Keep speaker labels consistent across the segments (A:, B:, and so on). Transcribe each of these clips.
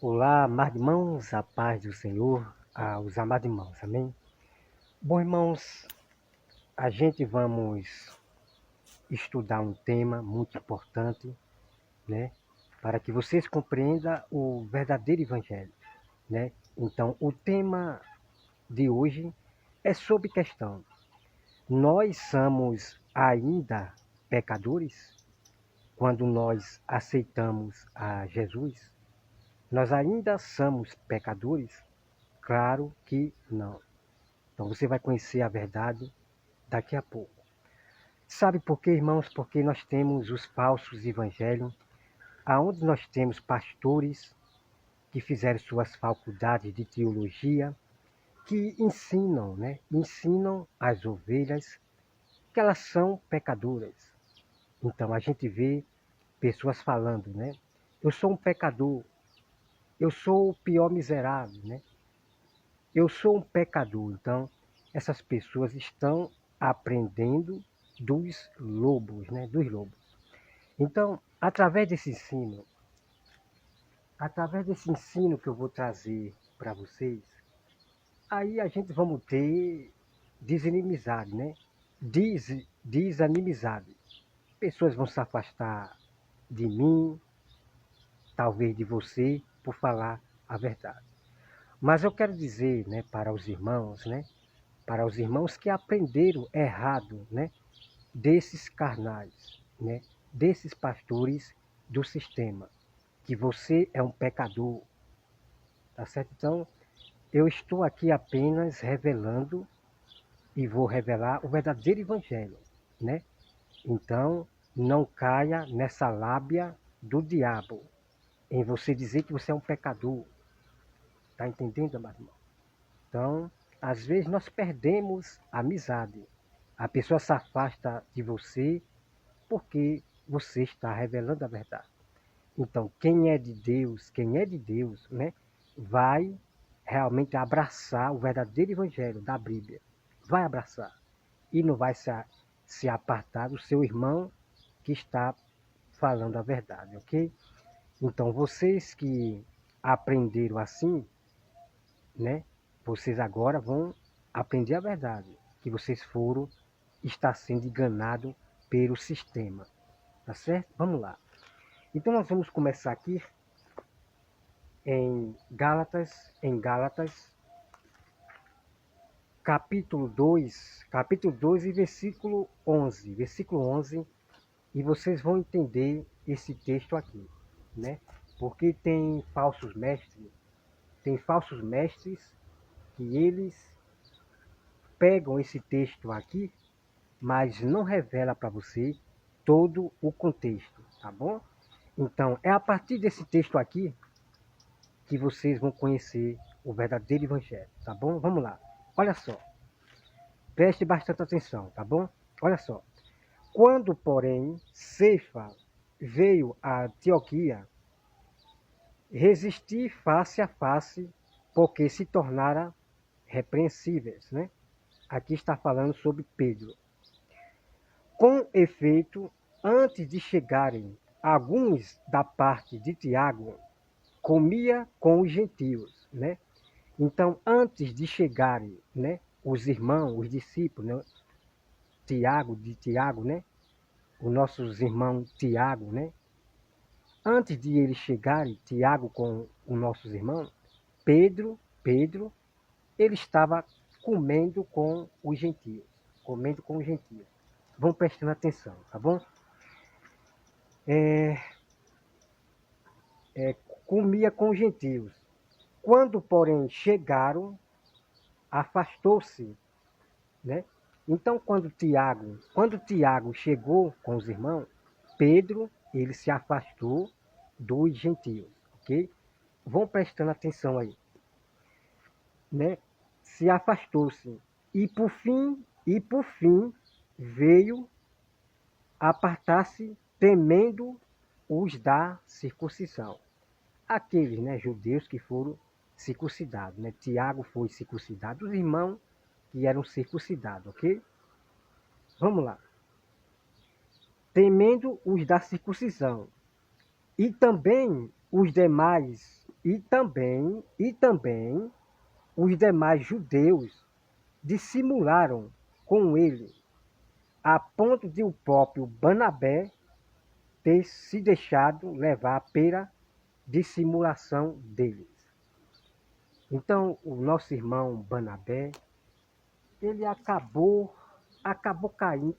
A: Olá, amados irmãos, a paz do Senhor, aos amados irmãos, amém? Bom, irmãos, a gente vamos estudar um tema muito importante, né? Para que vocês compreendam o verdadeiro evangelho, né? Então, o tema de hoje é sobre questão: nós somos ainda pecadores quando nós aceitamos a Jesus? Nós ainda somos pecadores? Claro que não. Então você vai conhecer a verdade daqui a pouco. Sabe por quê, irmãos? Porque nós temos os falsos evangelhos, aonde nós temos pastores que fizeram suas faculdades de teologia, que ensinam, né? Ensinam as ovelhas que elas são pecadoras. Então a gente vê pessoas falando, né? Eu sou um pecador, eu sou o pior miserável, né? Eu sou um pecador. Então, essas pessoas estão aprendendo dos lobos, né? Dos lobos. Então, através desse ensino que eu vou trazer para vocês, aí a gente vamos ter desinimizade, né? Desanimizade. Pessoas vão se afastar de mim, talvez de você, por falar a verdade. Mas eu quero dizer, né, para os irmãos, né? Para os irmãos que aprenderam errado, né, desses carnais, né, desses pastores do sistema, que você é um pecador, tá certo? Então, eu estou aqui apenas revelando e vou revelar o verdadeiro evangelho, né? Então, não caia nessa lábia do diabo, em você dizer que você é um pecador, tá entendendo, amado irmão? Então, às vezes nós perdemos a amizade. A pessoa se afasta de você porque você está revelando a verdade. Então, quem é de Deus, né, vai realmente abraçar o verdadeiro evangelho da Bíblia. Vai abraçar. E não vai se apartar do seu irmão que está falando a verdade, ok? Então, vocês que aprenderam assim, né, vocês agora vão aprender a verdade, que vocês foram, está sendo enganado pelo sistema, tá certo? Vamos lá. Então nós vamos começar aqui em Gálatas, capítulo 2 e versículo 11, e vocês vão entender esse texto aqui, né? Porque tem falsos mestres que eles pegam esse texto aqui, mas não revela para você todo o contexto, tá bom? Então, é a partir desse texto aqui que vocês vão conhecer o verdadeiro evangelho, tá bom? Vamos lá. Olha só. Preste bastante atenção, tá bom? Olha só. Quando, porém, Cefa veio a Antioquia, resisti face a face, porque se tornara repreensíveis, né? Aqui está falando sobre Pedro. Com efeito, antes de chegarem alguns da parte de Tiago, comia com os gentios, né? Então, antes de chegarem, né, os irmãos, os discípulos, né, Tiago, né, os nossos irmãos Tiago, né? Antes de eles chegarem, Tiago com os nossos irmãos, Pedro, ele estava comendo com os gentios, comendo com os gentios. Vão prestando atenção, tá bom? É, comia com os gentios. Quando, porém, chegaram, afastou-se, né? Então, quando Tiago chegou com os irmãos, Pedro, ele se afastou dos gentios, ok? Vão prestando atenção aí, né? Se afastou-se e por fim veio apartar-se temendo os da circuncisão. Aqueles, né, judeus que foram circuncidados, né? Tiago foi circuncidado, os irmãos que eram circuncidados, ok? Vamos lá. Temendo os da circuncisão, e também os demais e também os demais judeus dissimularam com ele, a ponto de o próprio Barnabé ter se deixado levar pela dissimulação deles. Então, o nosso irmão Barnabé, ele acabou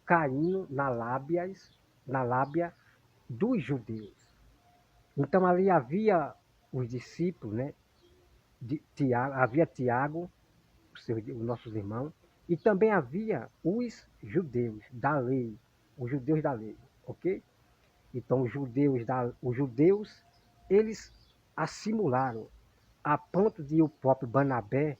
A: caindo na lábia dos judeus. Então, ali havia os discípulos, né? Havia Tiago, os nossos irmãos, e também havia os judeus da lei, ok? Então, os judeus, eles assimularam, a ponto de o próprio Barnabé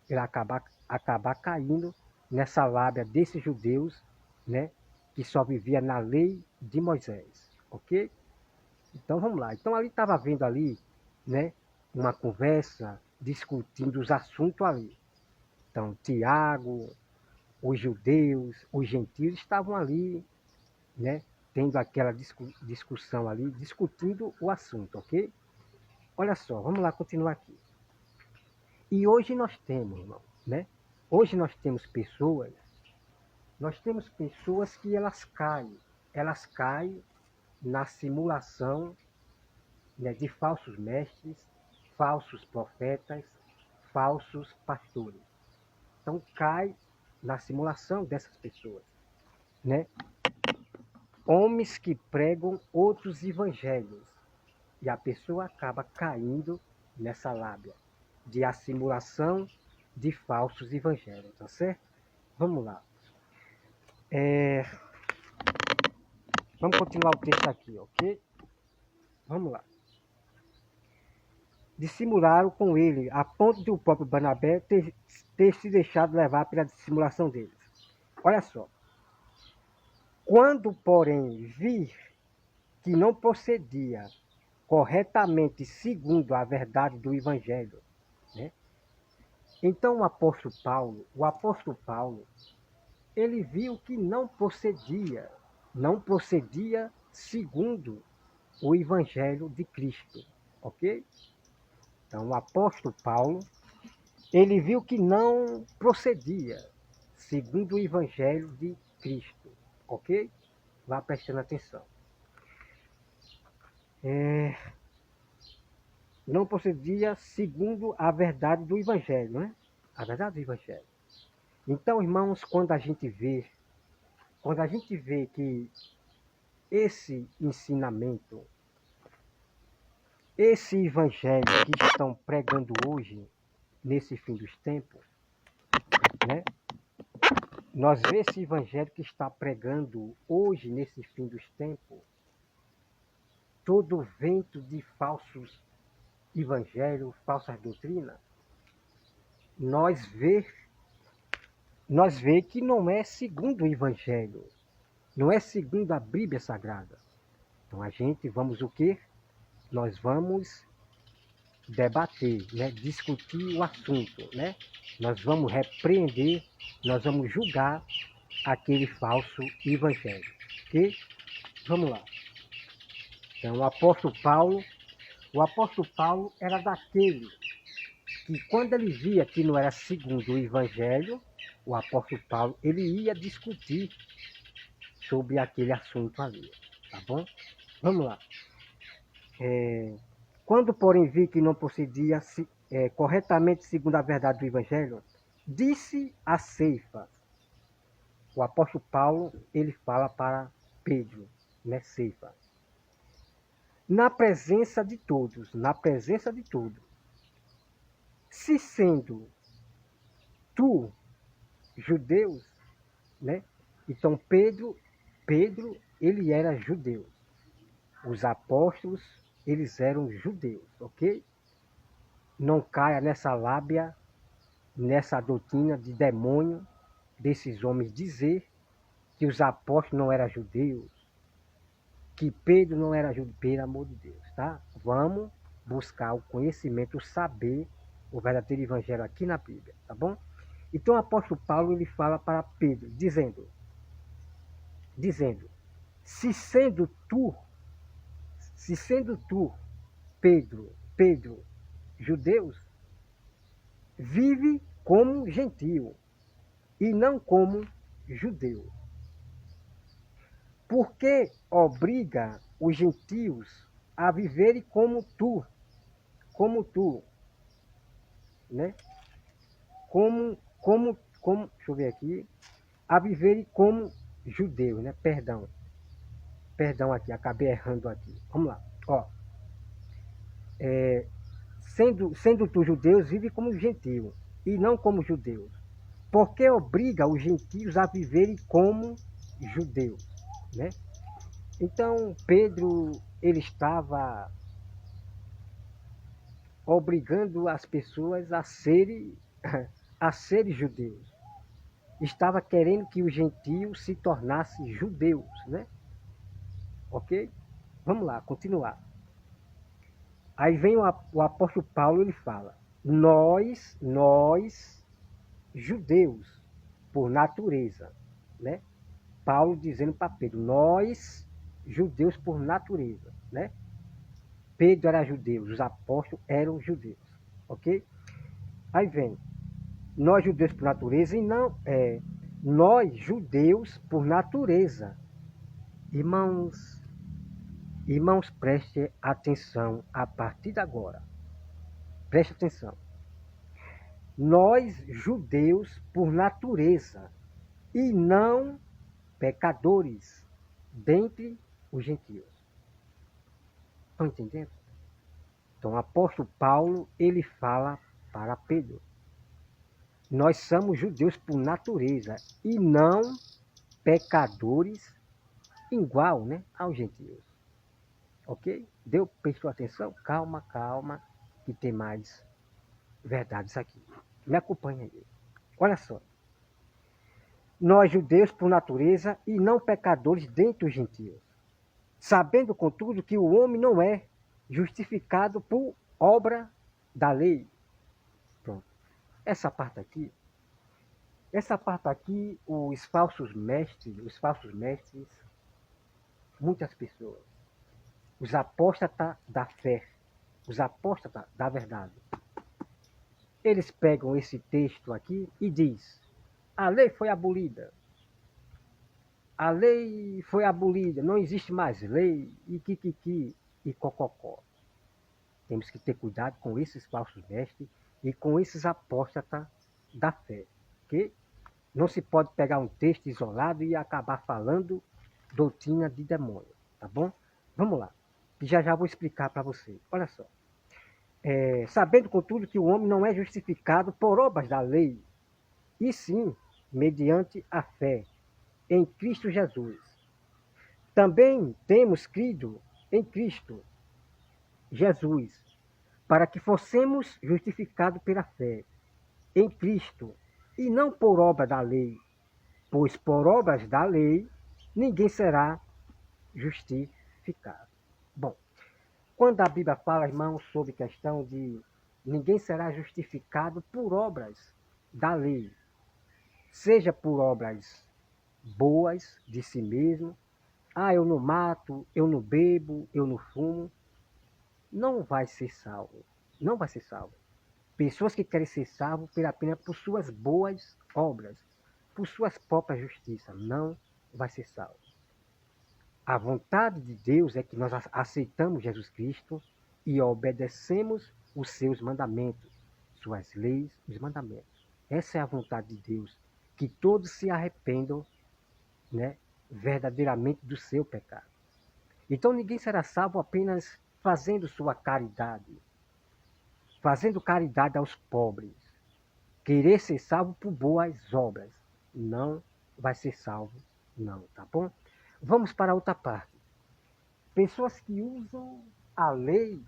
A: ele acabar caindo nessa lábia desses judeus, né, que só vivia na lei de Moisés, ok? Então vamos lá. Então ali estava havendo ali, né, uma conversa, discutindo os assuntos ali. Então Tiago, os judeus, os gentios estavam ali, né, tendo aquela discussão ali, discutindo o assunto, ok? Olha só, vamos lá continuar aqui. E hoje nós temos, irmão, né? Hoje nós temos pessoas que elas caem na simulação, né, de falsos mestres, falsos profetas, falsos pastores. Então cai na simulação dessas pessoas, né? Homens que pregam outros evangelhos e a pessoa acaba caindo nessa lábia de assimulação de falsos evangelhos, tá certo? Vamos lá. Vamos continuar o texto aqui, ok? Vamos lá. Dissimularam com ele, a ponto de o próprio Barnabé ter se deixado levar pela dissimulação deles. Olha só. Quando, porém, vir que não procedia corretamente segundo a verdade do Evangelho, né? Então o apóstolo Paulo, ele viu que não procedia segundo o Evangelho de Cristo, ok? Então o apóstolo Paulo, ele viu que não procedia segundo o Evangelho de Cristo, ok? Vá prestando atenção. Não procedia segundo a verdade do Evangelho, né? A verdade do Evangelho. Então, irmãos, quando a gente vê que esse ensinamento, esse Evangelho que estão pregando hoje, nesse fim dos tempos, né? Nós vemos esse Evangelho que está pregando hoje, nesse fim dos tempos, todo vento de falsos evangelhos, falsas doutrinas, nós vê que não é segundo o Evangelho, não é segundo a Bíblia Sagrada. Então a gente vamos o quê? Nós vamos debater, né? Discutir o assunto, né? Nós vamos repreender, nós vamos julgar aquele falso evangelho, ok? Vamos lá. Então o apóstolo Paulo era daquele que quando ele via que não era segundo o Evangelho, o apóstolo Paulo, ele ia discutir sobre aquele assunto ali, tá bom? Vamos lá. Quando, porém, vi que não procedia corretamente segundo a verdade do Evangelho, disse a Cefas. O apóstolo Paulo, ele fala para Pedro, né, Cefas. Na presença de todos, se sendo tu judeus, né? Então Pedro, ele era judeu. Os apóstolos, eles eram judeus, ok? Não caia nessa lábia, nessa doutrina de demônio desses homens dizer que os apóstolos não eram judeus, que Pedro não era judeu, pelo amor de Deus, tá? Vamos buscar o conhecimento, o saber, o verdadeiro evangelho aqui na Bíblia, tá bom? Então o apóstolo Paulo, ele fala para Pedro, dizendo, se sendo tu, Pedro, judeus, vive como gentio e não como judeu. Porque obriga os gentios a viverem como tu, né? Deixa eu ver aqui, a viverem como judeus, né? Perdão aqui, acabei errando aqui. Vamos lá, ó. Sendo tu judeus, vive como gentio e não como judeus. Porque obriga os gentios a viverem como judeus, né? Então, Pedro, ele estava obrigando as pessoas a serem judeus. Estava querendo que os gentios se tornassem judeus, né? Ok? Vamos lá, continuar. Aí vem o apóstolo Paulo, ele fala, nós, judeus, por natureza, né? Paulo dizendo para Pedro, nós, judeus por natureza, né? Pedro era judeu, os apóstolos eram judeus, ok? Aí vem, nós judeus por natureza e não, nós judeus por natureza. Irmãos, preste atenção a partir de agora. Preste atenção. Nós judeus por natureza e não pecadores dentre os gentios. Estão entendendo? Então, o apóstolo Paulo, ele fala para Pedro. Nós somos judeus por natureza e não pecadores igual, né, aos gentios. Ok? Prestou atenção? Calma, que tem mais verdades aqui. Me acompanha aí. Olha só. Nós judeus por natureza e não pecadores dentre os gentios. Sabendo, contudo, que o homem não é justificado por obra da lei. Pronto. Essa parte aqui, os falsos mestres, muitas pessoas, os apóstatas da fé, os apóstatas da verdade, eles pegam esse texto aqui e diz: a lei foi abolida. A lei foi abolida, não existe mais lei, e kikiki, e cococó. Temos que ter cuidado com esses falsos mestres e com esses apóstatas da fé, ok? Não se pode pegar um texto isolado e acabar falando doutrina de demônio, tá bom? Vamos lá, que já vou explicar para você. Olha só. Sabendo, contudo, que o homem não é justificado por obras da lei, e sim mediante a fé em Cristo Jesus. Também temos crido em Cristo Jesus, para que fossemos justificados pela fé em Cristo, e não por obra da lei, pois por obras da lei ninguém será justificado. Bom, quando a Bíblia fala, irmãos, sobre questão de ninguém será justificado por obras da lei, seja por obras boas de si mesmo, eu não mato, eu não bebo, eu não fumo, não vai ser salvo. Não vai ser salvo. Pessoas que querem ser salvos apenas por suas boas obras, por suas próprias justiças, não vai ser salvo. A vontade de Deus é que nós aceitamos Jesus Cristo e obedecemos os seus mandamentos, suas leis, os mandamentos. Essa é a vontade de Deus, que todos se arrependam, né, verdadeiramente do seu pecado. Então ninguém será salvo apenas fazendo sua caridade, fazendo caridade aos pobres. Querer ser salvo por boas obras. Não vai ser salvo, não, tá bom? Vamos para outra parte. Pessoas que usam a lei,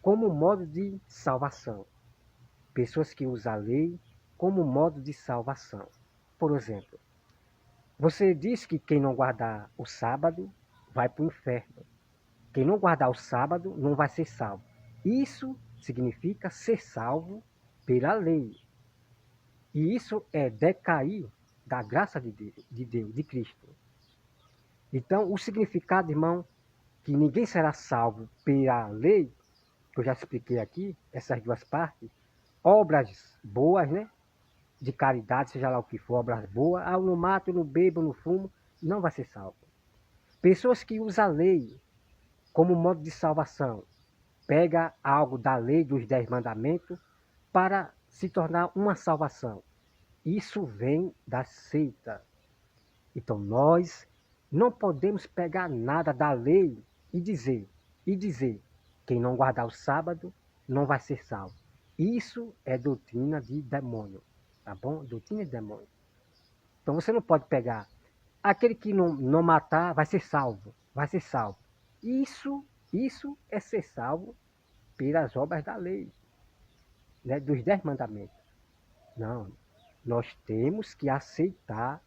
A: como modo de salvação. Pessoas que usam a lei como modo de salvação. Por exemplo, você diz que quem não guardar o sábado vai para o inferno. Quem não guardar o sábado não vai ser salvo. Isso significa ser salvo pela lei. E isso é decair da graça de Deus, de Cristo. Então, o significado, irmão, que ninguém será salvo pela lei, que eu já expliquei aqui, essas duas partes, obras boas, né? De caridade, seja lá o que for, obras boas, eu não mato, eu não bebo, eu não fumo, não vai ser salvo. Pessoas que usam a lei como modo de salvação, pega algo da lei dos 10 mandamentos para se tornar uma salvação. Isso vem da seita. Então nós não podemos pegar nada da lei e dizer, quem não guardar o sábado não vai ser salvo. Isso é doutrina de demônio, tá bom? Doutrina de demônio. Então você não pode pegar aquele que não matar vai ser salvo, vai ser salvo. Isso é ser salvo pelas obras da lei, né? Dos 10 mandamentos. Não, nós temos que aceitar,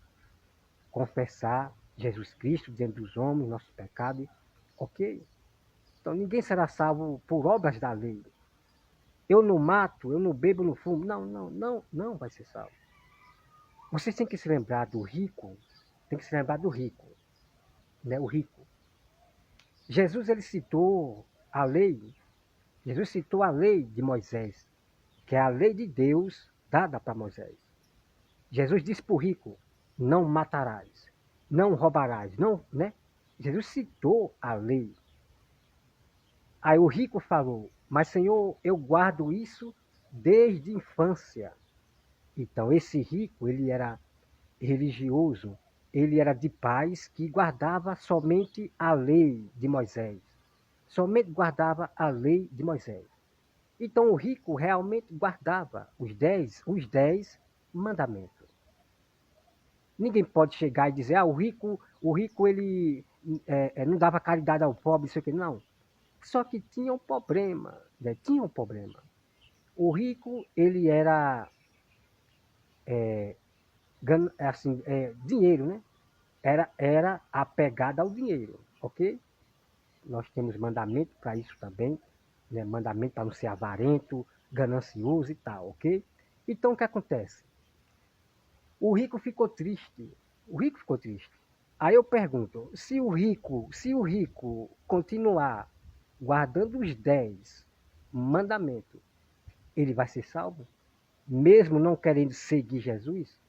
A: confessar Jesus Cristo diante dos homens, nossos pecados, ok? Então ninguém será salvo por obras da lei. Eu não mato, eu não bebo, não fumo. Não vai ser salvo. Vocês têm que se lembrar do rico, tem que se lembrar do rico, né? O rico. Jesus ele citou a lei, Jesus citou a lei de Moisés, que é a lei de Deus dada para Moisés. Jesus disse para o rico, não matarás, não roubarás, não, né? Jesus citou a lei. Aí o rico falou, mas Senhor, eu guardo isso desde a infância. Então esse rico, ele era religioso, ele era de pais que guardava somente a lei de Moisés. Somente guardava a lei de Moisés. Então o rico realmente guardava os dez mandamentos. Ninguém pode chegar e dizer, o rico ele não dava caridade ao pobre, isso aqui. Não. Só que tinha um problema, né? Tinha um problema. O rico, ele era, assim, dinheiro, né? Era apegado ao dinheiro, ok? Nós temos mandamento para isso também, né? Mandamento para não ser avarento, ganancioso e tal, ok? Então o que acontece? O rico ficou triste. O rico ficou triste. Aí eu pergunto, se o rico continuar guardando os 10 mandamentos, ele vai ser salvo? Mesmo não querendo seguir Jesus?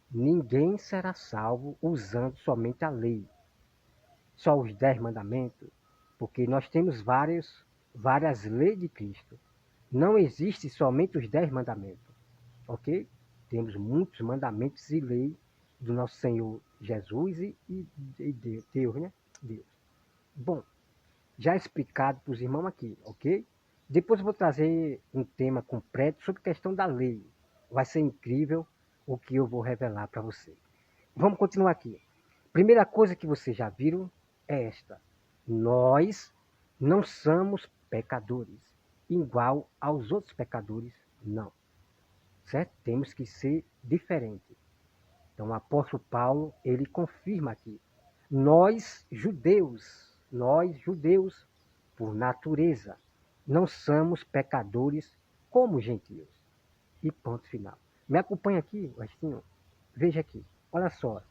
A: Ninguém será salvo usando somente a lei. Só os 10 mandamentos, porque nós temos várias leis de Cristo. Não existe somente os 10 mandamentos, ok? Temos muitos mandamentos e leis do nosso Senhor Jesus e Deus, né? Deus. Bom, já explicado para os irmãos aqui, ok? Depois eu vou trazer um tema completo sobre a questão da lei. Vai ser incrível o que eu vou revelar para você. Vamos continuar aqui. Primeira coisa que vocês já viram é esta. Nós não somos pecadores, igual aos outros pecadores, não. Certo? Temos que ser diferentes. Então o apóstolo Paulo, ele confirma aqui. Nós judeus, por natureza, não somos pecadores como gentios. E ponto final. Me acompanha aqui, Agostinho. Veja aqui. Olha só.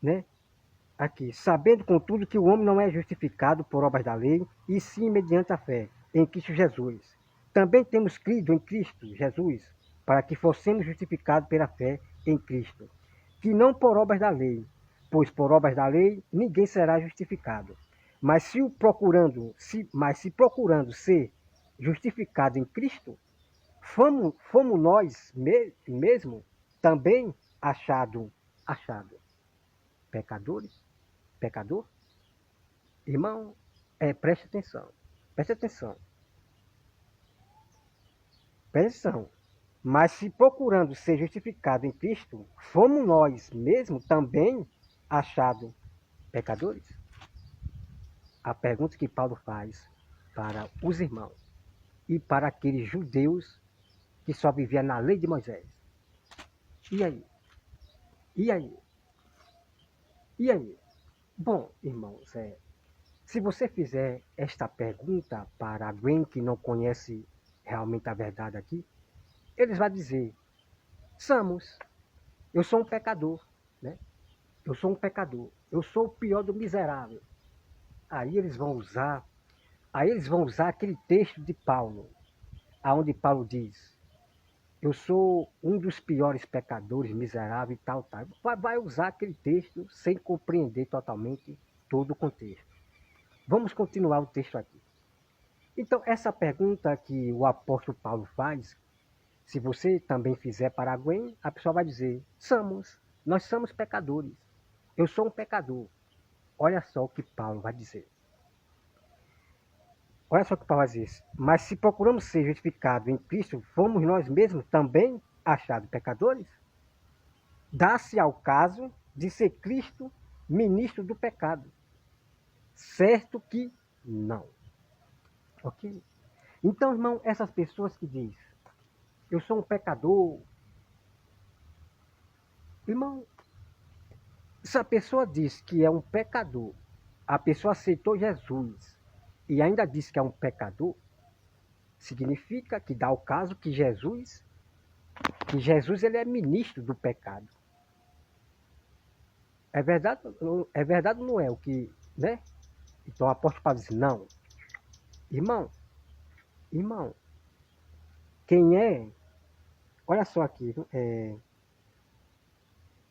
A: Né? Aqui. Sabendo, contudo, que o homem não é justificado por obras da lei, e sim mediante a fé em Cristo Jesus. Também temos crido em Cristo Jesus, para que fossemos justificados pela fé em Cristo. Que não por obras da lei, pois por obras da lei ninguém será justificado. Mas se procurando ser justificado em Cristo, fomos nós mesmo também achado pecadores, pecador? Irmão, preste atenção, preste atenção, preste atenção. Mas se procurando ser justificado em Cristo, fomos nós mesmo também achados pecadores? A pergunta que Paulo faz para os irmãos e para aqueles judeus que só viviam na lei de Moisés. E aí? E aí? E aí? Bom, irmãos, se você fizer esta pergunta para alguém que não conhece realmente a verdade aqui, eles vão dizer, eu sou um pecador, né? Eu sou um pecador. eu sou o pior do miserável. Aí eles vão usar, aí eles vão usar aquele texto de Paulo, aonde Paulo diz: eu sou um dos piores pecadores, miserável e tal, tal. Vai usar aquele texto sem compreender totalmente todo o contexto. Vamos continuar o texto aqui. Então, essa pergunta que o apóstolo Paulo faz, se você também fizer para alguém, a pessoa vai dizer: nós somos pecadores. Eu sou um pecador. Olha só o que Paulo vai dizer. Olha só o que Paulo vai dizer. Mas se procuramos ser justificados em Cristo, fomos nós mesmos também achados pecadores? Dá-se ao caso de ser Cristo ministro do pecado. Certo que não. Ok? Então, irmão, essas pessoas que dizem: eu sou um pecador. Irmão, se a pessoa diz que é um pecador, a pessoa aceitou Jesus e ainda diz que é um pecador, significa que dá o caso que Jesus ele é ministro do pecado. É verdade ou não é o que, né? Então o apóstolo Paulo diz: não, irmão, irmão, quem é, olha só aqui,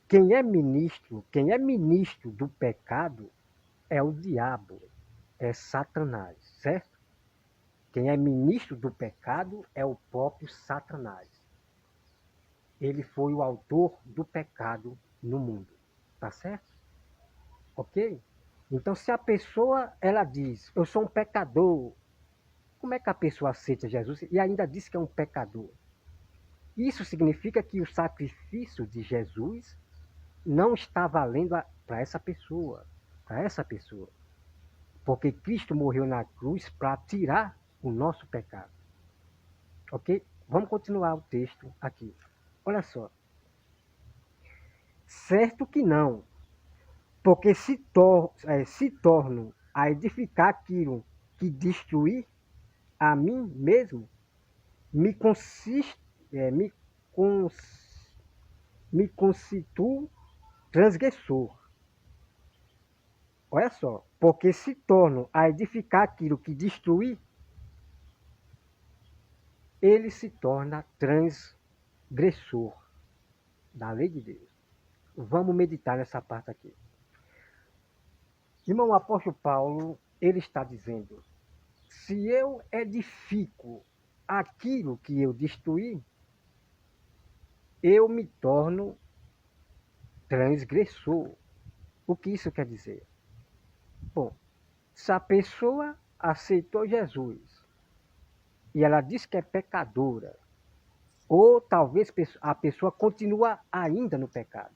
A: quem é ministro do pecado é o diabo, é Satanás, certo? Quem é ministro do pecado é o próprio Satanás. Ele foi o autor do pecado no mundo, tá certo? Ok? Então, se a pessoa ela diz: eu sou um pecador, como é que a pessoa aceita Jesus e ainda diz que é um pecador? Isso significa que o sacrifício de Jesus não está valendo para essa pessoa, porque Cristo morreu na cruz para tirar o nosso pecado. Ok? Vamos continuar o texto aqui. Olha só. Certo que não, porque se torno a edificar aquilo que destruir a mim mesmo, me, consiste, me, cons, me constituo transgressor. Olha só, porque se torno a edificar aquilo que destruir, ele se torna transgressor da lei de Deus. Vamos meditar nessa parte aqui. Irmão, o apóstolo Paulo, ele está dizendo: se eu edifico aquilo que eu destruí, eu me torno transgressor. O que isso quer dizer? Bom, se a pessoa aceitou Jesus e ela diz que é pecadora, ou talvez a pessoa continua ainda no pecado.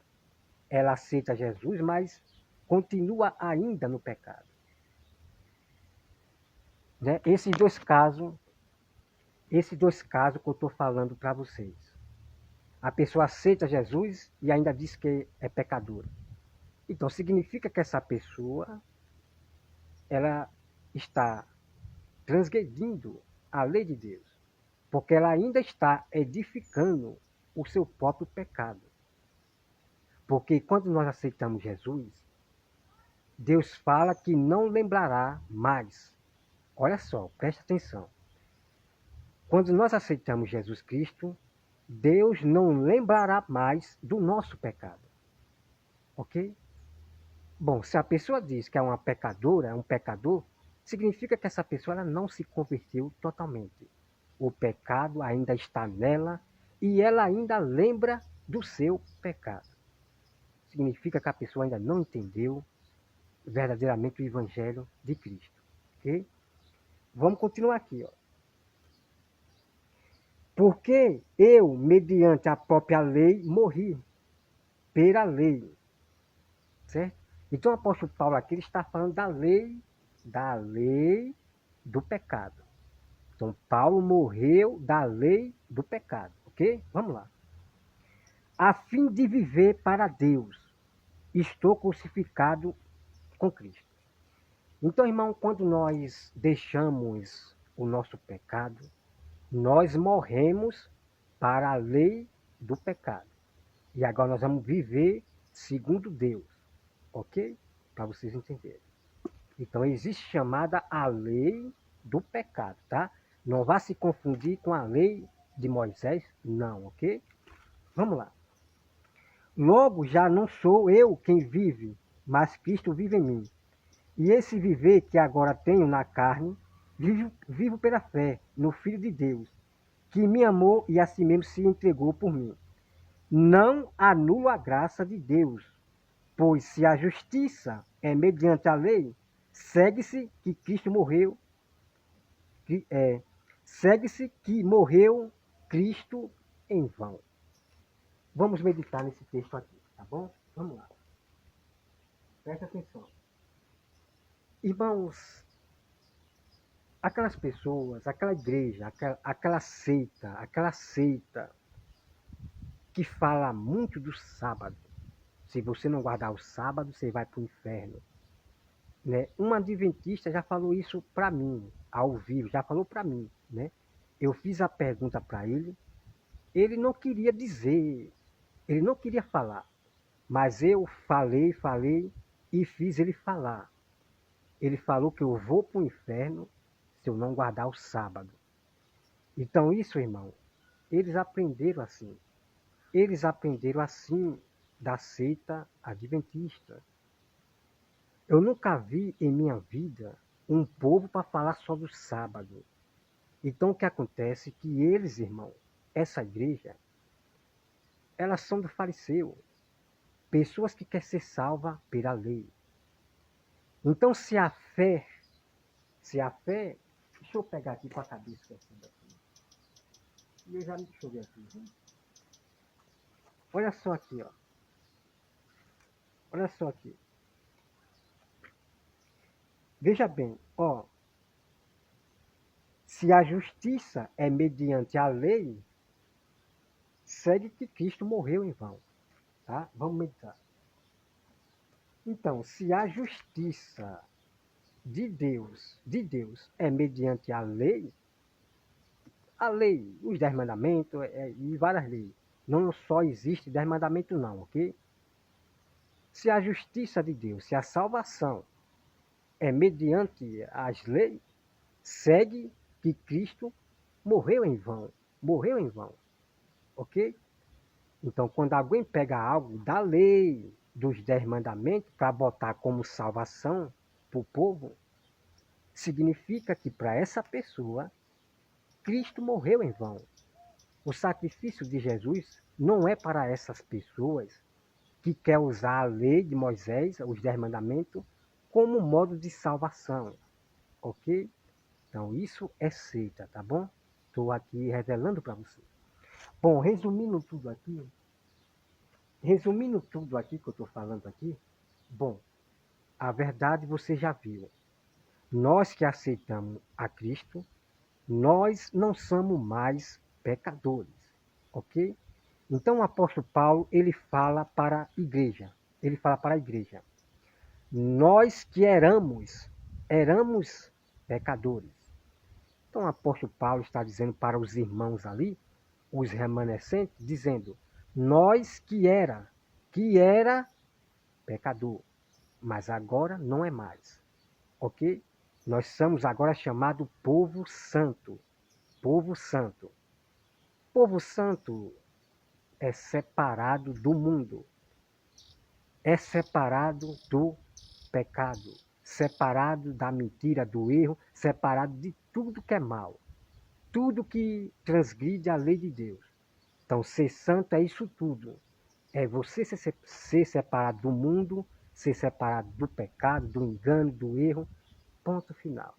A: Ela aceita Jesus, mas continua ainda no pecado. Né? Esses dois casos que eu estou falando para vocês. A pessoa aceita Jesus e ainda diz que é pecadora. Então significa que essa pessoa ela está transgredindo a lei de Deus, porque ela ainda está edificando o seu próprio pecado. Porque quando nós aceitamos Jesus, Deus fala que não lembrará mais. Olha só, presta atenção. Quando nós aceitamos Jesus Cristo, Deus não lembrará mais do nosso pecado. Ok? Bom, se a pessoa diz que é uma pecadora, é um pecador, significa que essa pessoa ela não se converteu totalmente. O pecado ainda está nela e ela ainda lembra do seu pecado. Significa que a pessoa ainda não entendeu verdadeiramente o Evangelho de Cristo. Ok? Vamos continuar aqui. Ó. Porque eu, mediante a própria lei, morri pela lei. Certo? Então o apóstolo Paulo aqui ele está falando da lei do pecado. Então Paulo morreu da lei do pecado, ok? Vamos lá. A fim de viver para Deus, estou crucificado com Cristo. Então, irmão, quando nós deixamos o nosso pecado, nós morremos para a lei do pecado. E agora nós vamos viver segundo Deus, ok? para vocês entenderem. Então, existe chamada a lei do pecado, tá? Não vá se confundir com a lei de Moisés, não, ok? Vamos lá. Logo, já não sou eu quem vive, mas Cristo vive em mim. E esse viver que agora tenho na carne, vivo pela fé no Filho de Deus, que me amou e a si mesmo se entregou por mim. Não anulo a graça de Deus, pois se a justiça é mediante a lei, segue-se que Cristo morreu, segue-se que morreu Cristo em vão. Vamos meditar nesse texto aqui, tá bom? Vamos lá. Presta atenção. Irmãos, aquelas pessoas, aquela igreja, aquela seita que fala muito do sábado. Se você não guardar o sábado, você vai para o inferno. Né? Um adventista já falou isso para mim, ao vivo, já falou para mim. Né? Eu fiz a pergunta para ele não queria dizer, ele não queria falar. Mas eu falei e fiz ele falar. Ele falou que eu vou para o inferno se eu não guardar o sábado. Então isso, irmão, eles aprenderam assim. Eles aprenderam assim da seita adventista. Eu nunca vi em minha vida um povo para falar só do sábado. Então o que acontece é que eles, irmão, essa igreja, elas são do fariseu. Pessoas que querem ser salvas pela lei. Então se a fé, deixa eu pegar aqui com a cabeça aqui. E eu já me deixa eu ver aqui. Viu? Olha só aqui, ó. Olha só aqui. Veja bem, ó. Se a justiça é mediante a lei, segue que Cristo morreu em vão. Tá? Vamos meditar. Então, se a justiça de Deus é mediante a lei, os 10 mandamentos e várias leis. Não só existe 10 mandamentos não, ok? Se a justiça de Deus, se a salvação é mediante as leis, segue que Cristo morreu em vão, ok? Então, quando alguém pega algo da lei, dos 10 mandamentos, para botar como salvação para o povo, significa que para essa pessoa, Cristo morreu em vão. O sacrifício de Jesus não é para essas pessoas que quer usar a lei de Moisés, os 10 mandamentos, como modo de salvação, ok? Então isso é seita, tá bom? Estou aqui revelando para você. Bom, resumindo tudo aqui que eu estou falando aqui, bom, a verdade você já viu. Nós que aceitamos a Cristo, nós não somos mais pecadores, ok? Então o apóstolo Paulo, ele fala para a igreja. Nós que éramos pecadores. Então o apóstolo Paulo está dizendo para os irmãos ali, os remanescentes, dizendo, nós que era pecador, mas agora não é mais, ok? Nós somos agora chamados povo santo. Povo santo. Povo santo é separado do mundo, é separado do pecado, separado da mentira, do erro, separado de tudo que é mal, tudo que transgride a lei de Deus. Então, ser santo é isso tudo. É você ser separado do mundo, ser separado do pecado, do engano, do erro, ponto final.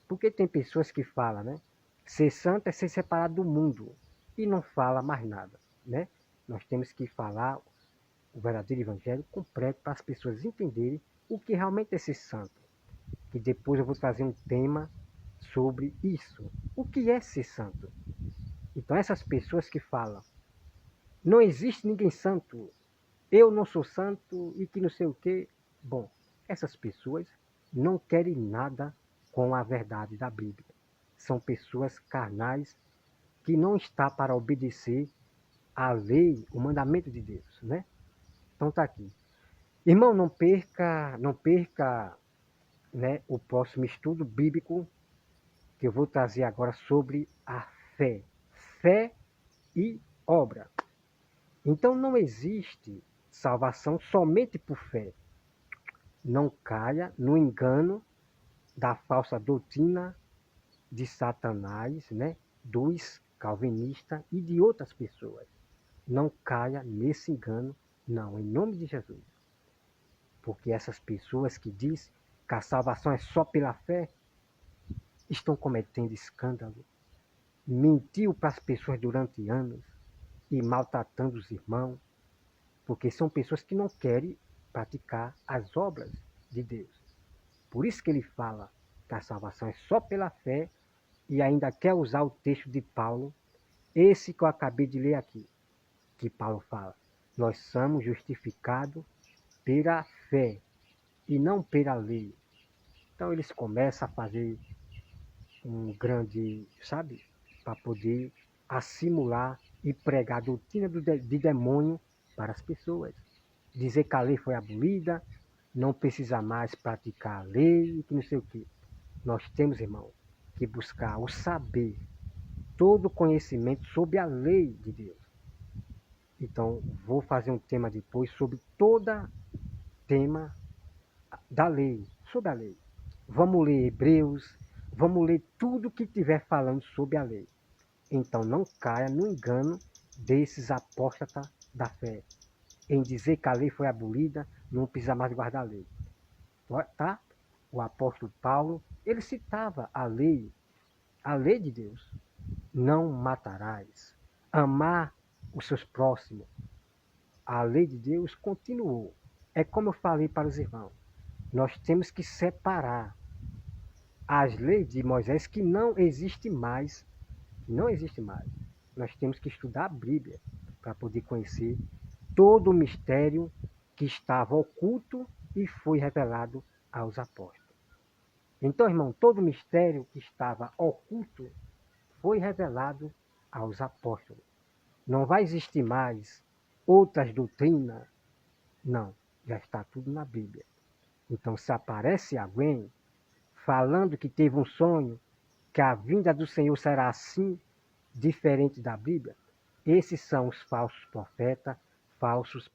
A: Porque tem pessoas que falam, né? Ser santo é ser separado do mundo e não fala mais nada, né? Nós temos que falar o verdadeiro evangelho completo para as pessoas entenderem o que realmente é ser santo. Que depois eu vou trazer um tema sobre isso. O que é ser santo? Então essas pessoas que falam, não existe ninguém santo, eu não sou santo e que não sei o quê. Bom, essas pessoas não querem nada com a verdade da Bíblia. São pessoas carnais que não estão para obedecer à lei, o mandamento de Deus, né? Então está aqui. Irmão, não perca, né, o próximo estudo bíblico que eu vou trazer agora sobre a fé. Fé e obra. Então não existe salvação somente por fé. Não caia no engano da falsa doutrina de Satanás, né, dos calvinistas e de outras pessoas. Não caia nesse engano, não, em nome de Jesus. Porque essas pessoas que dizem que a salvação é só pela fé, estão cometendo escândalo. Mentiu para as pessoas durante anos e maltratando os irmãos, porque são pessoas que não querem praticar as obras de Deus. Por isso que ele fala que a salvação é só pela fé e ainda quer usar o texto de Paulo, esse que eu acabei de ler aqui, que Paulo fala: nós somos justificados pela fé e não pela lei. Então eles começam a fazer um grande, sabe, para poder assimilar e pregar a doutrina de demônio para as pessoas. Dizer que a lei foi abolida, não precisa mais praticar a lei, que não sei o quê. Nós temos, irmão, que buscar o saber, todo o conhecimento sobre a lei de Deus. Então, vou fazer um tema depois sobre todo tema da lei, sobre a lei. Vamos ler Hebreus, vamos ler tudo que estiver falando sobre a lei. Então não caia no engano desses apóstatas da fé, em dizer que a lei foi abolida, não precisa mais guardar a lei. Tá? O apóstolo Paulo, ele citava a lei de Deus. Não matarás. Amar os seus próximos. A lei de Deus continuou. É como eu falei para os irmãos. Nós temos que separar as leis de Moisés que não existe mais. Não existe mais. Nós temos que estudar a Bíblia para poder conhecer todo o mistério que estava oculto e foi revelado aos apóstolos. Então, irmão, todo o mistério que estava oculto foi revelado aos apóstolos. Não vai existir mais outras doutrinas. Não, já está tudo na Bíblia. Então, se aparece alguém falando que teve um sonho, que a vinda do Senhor será assim, diferente da Bíblia, esses são os falsos profetas, falsos